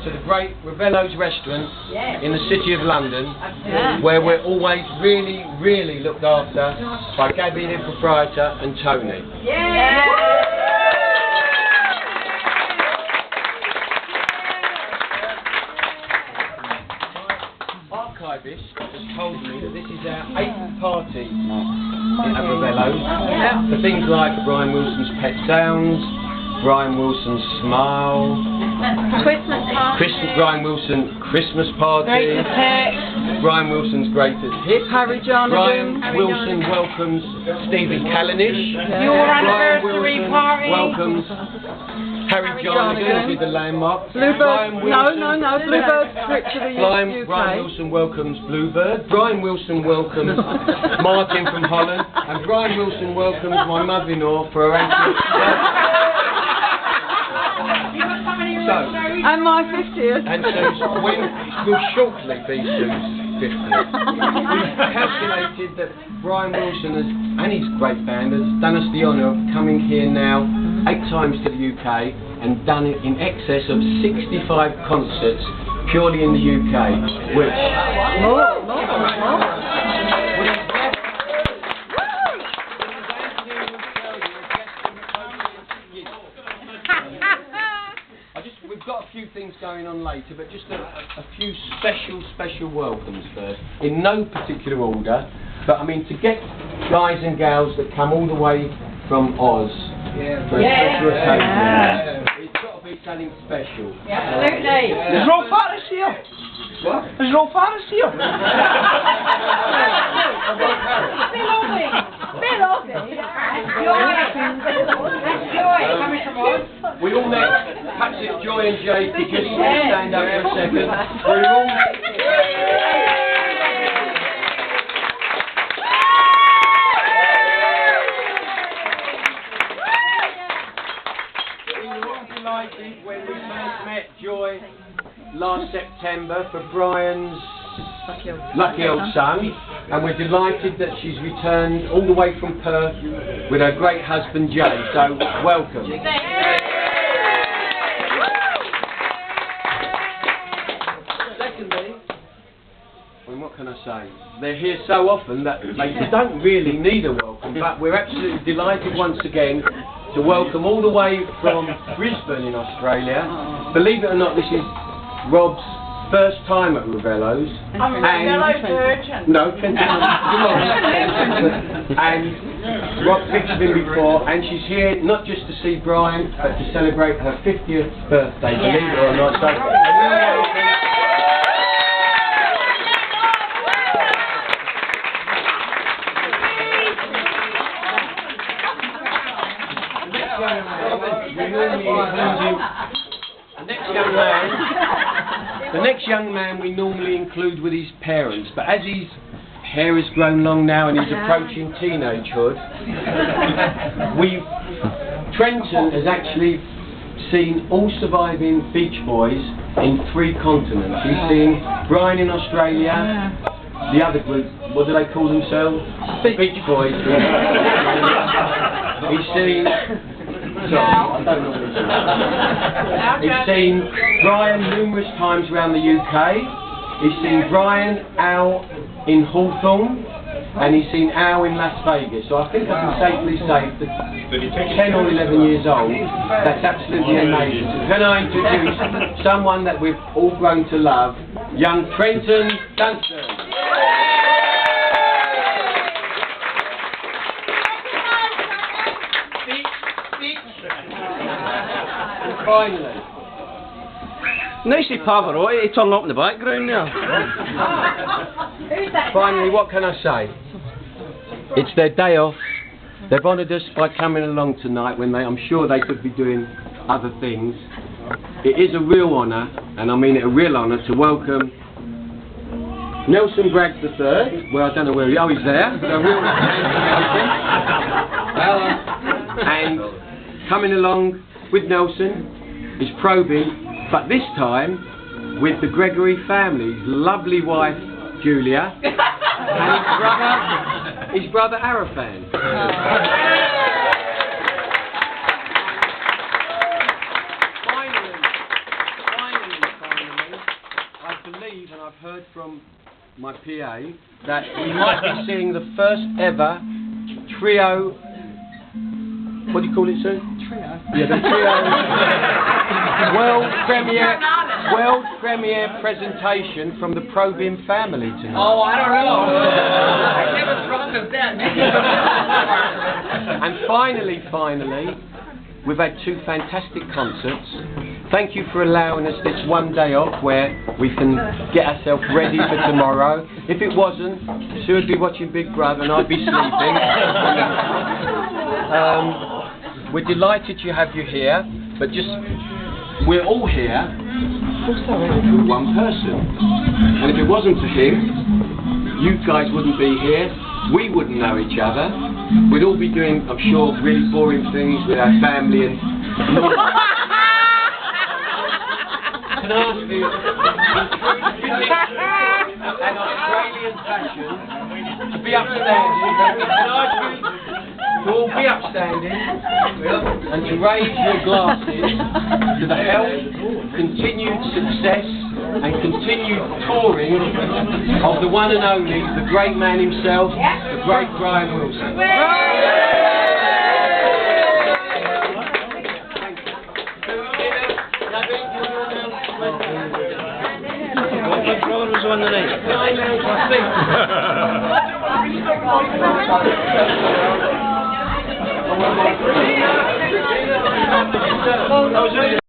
to the great Ravello's restaurant in the City of London, where we're always really, really looked after by Gabby, the proprietor, and Tony. Archivist has told me that this is our 8th party at Ravello's for things like Brian Wilson's Pet Sounds, Brian Wilson's Smile, Brian Wilson Christmas Party, Brian Wilson's Greatest Hit, Brian Wilson welcomes Stephen Callanish, Your Brian anniversary Wilson party. welcomes Harry Jarnigan with the landmark. Bluebird, Bluebird trip to the Brian UK. Wilson welcomes Bluebird. Brian Wilson welcomes Martin from Holland, and Brian Wilson welcomes my mother-in-law for her 80th. And my 50th. And so when will shortly be Sue's 50th. We've calculated that Brian Wilson has, and his great band has done us the honour of coming here now 8 times to the UK and done it in excess of 65 concerts purely in the UK, which we've got a few things going on later, but just a few special welcomes first, in no particular order. But I mean, to get guys and gals that come all the way from Oz for a special occasion, it's got to be something special. Absolutely. There's no Faris here. What? There's no Faris here. We all met, perhaps if Joy and Jay could just stand up for a second. We all met. We were all delighted when we first met Joy last September for Brian's Lucky Old Son, and we're delighted that she's returned all the way from Perth with her great husband Jay, so welcome. Secondly, well, what can I say? They're here so often that they don't really need a welcome, but we're absolutely delighted once again to welcome all the way from Brisbane in Australia. Believe it or not, this is Rob's first time at Ravello's. I'm a Ravello virgin. No, and Rob pictured him before, and she's here not just to see Brian, but to celebrate her 50th birthday, believe it or not. So, the next young man we normally include with his parents, but as his hair has grown long now and he's approaching teenagehood, Trenton has actually seen all surviving Beach Boys in 3 continents. He's seen Brian in Australia, the other group, what do they call themselves? Beach Boys. He's seen... Sorry, I don't know what he's seen Brian numerous times around the UK. He's seen Brian, Al in Hawthorne, and he's seen Al in Las Vegas. So I think I can safely say that 10 or 11 years old, that's absolutely amazing. So can I introduce someone that we've all grown to love, young Trenton Dunstan. Finally. Nicely Pavarotti, turn up in the background there. Finally, what can I say? It's their day off. They've honoured us by coming along tonight when I'm sure they could be doing other things. It is a real honour, and I mean it a real honour, to welcome Nelson Bragg III. Well, I don't know where he is. Oh, he's there. So a real and coming along with Nelson is Probing, but this time with the Gregory family, his lovely wife Julia and his brother Arafan. Finally, believe, and I've heard from my PA, that we might be seeing the first ever trio. What do you call it, sir? Trio. Yeah, the trio. world premiere presentation from the Probyn family tonight. Oh, I don't know. I never thought of that. And finally, we've had 2 fantastic concerts. Thank you for allowing us this one day off where we can get ourselves ready for tomorrow. If it wasn't, Sue would be watching Big Brother and I'd be sleeping. We're delighted to have you here, but we're all here for one person. And if it wasn't for him, you guys wouldn't be here, we wouldn't know each other. We'd all be doing, I'm sure, really boring things with our family and... Can I ask you, an Australian fashion, to be upstanding, can I ask you to all be upstanding and to raise your glasses to the health, continued success and continued touring of the one and only, the great man himself, the great Brian Wilson. My brother was on the night. I think.